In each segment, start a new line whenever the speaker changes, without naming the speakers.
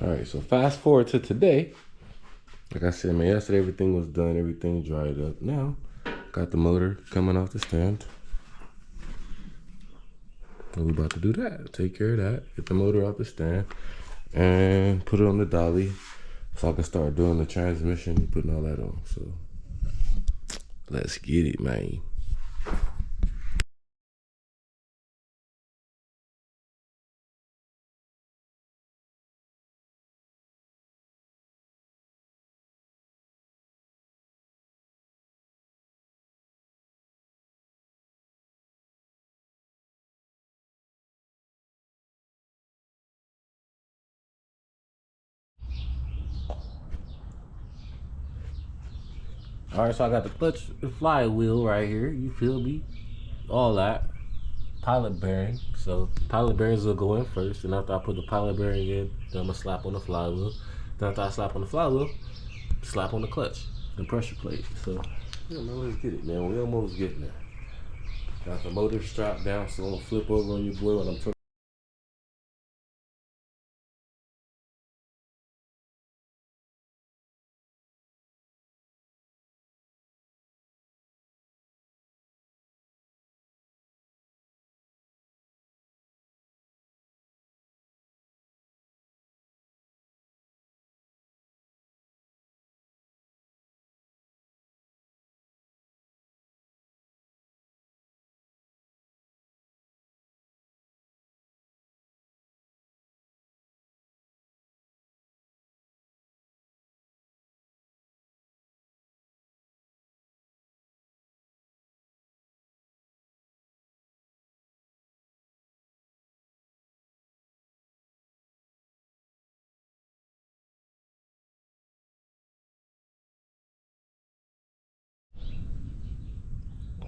All right, so fast forward to today. Like I said, man, yesterday everything was done, everything dried up. Now, got the motor coming off the stand. And we about to do that. Take care of that. Get the motor off the stand and put it on the dolly so I can start doing the transmission and putting all that on. So let's get it, man. All right, so I got the clutch, the flywheel right here. You feel me? All that. Pilot bearing. So pilot bearings will go in first, and after I put the pilot bearing in, then I'm gonna slap on the flywheel. Then after I slap on the flywheel, slap on the clutch, the pressure plate. So yeah, man, let's get it, man. We almost getting there. Got the motor strapped down, so I'm gonna flip over on you, boy, when I'm turning.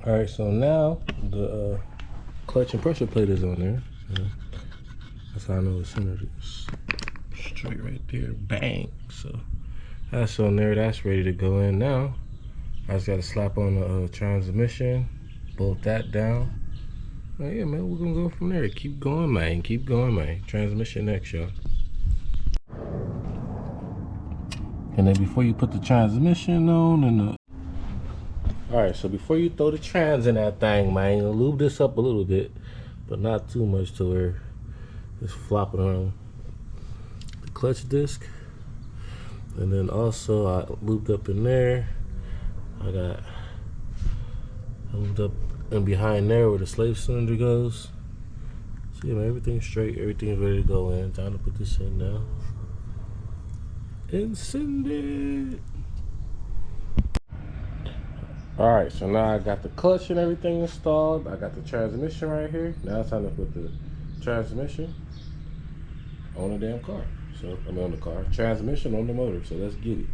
All right, so now the clutch and pressure plate is on there. So that's how I know it's centered. It's straight right there, bang. So that's on there. That's ready to go in now. I just got to slap on the transmission, bolt that down. Oh, yeah, man, we're gonna go from there. Keep going, man. Keep going, man. Transmission next, y'all. And then before you put the transmission on and the... Alright, so before you throw the trans in that thing, man, lube this up a little bit, but not too much to where it's flopping around the clutch disc. And then also I looped up in there. I looped up in behind there where the slave cylinder goes. So yeah, man, everything's straight, everything's ready to go in. Time to put this in now. And send it. Alright, so now I got the clutch and everything installed. I got the transmission right here. Now it's time to put the transmission on the damn car. So I'm on the car. Transmission on the motor. So let's get it.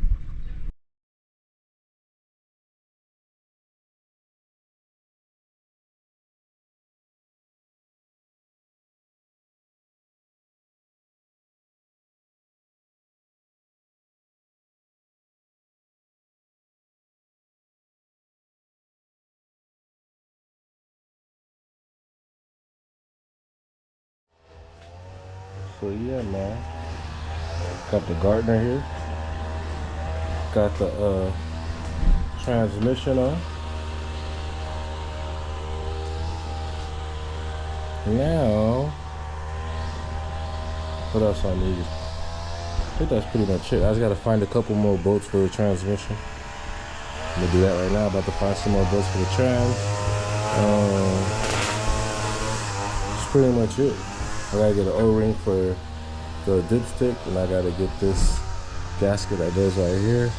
So yeah, man. Got the Gardner here. Got the transmission on. Now, what else I need? I think that's pretty much it. I just gotta find a couple more bolts for the transmission. I'm gonna do that right now. About to find some more bolts for the trans. That's pretty much it. I gotta get an O-ring for the dipstick, and I gotta get this gasket that goes right here.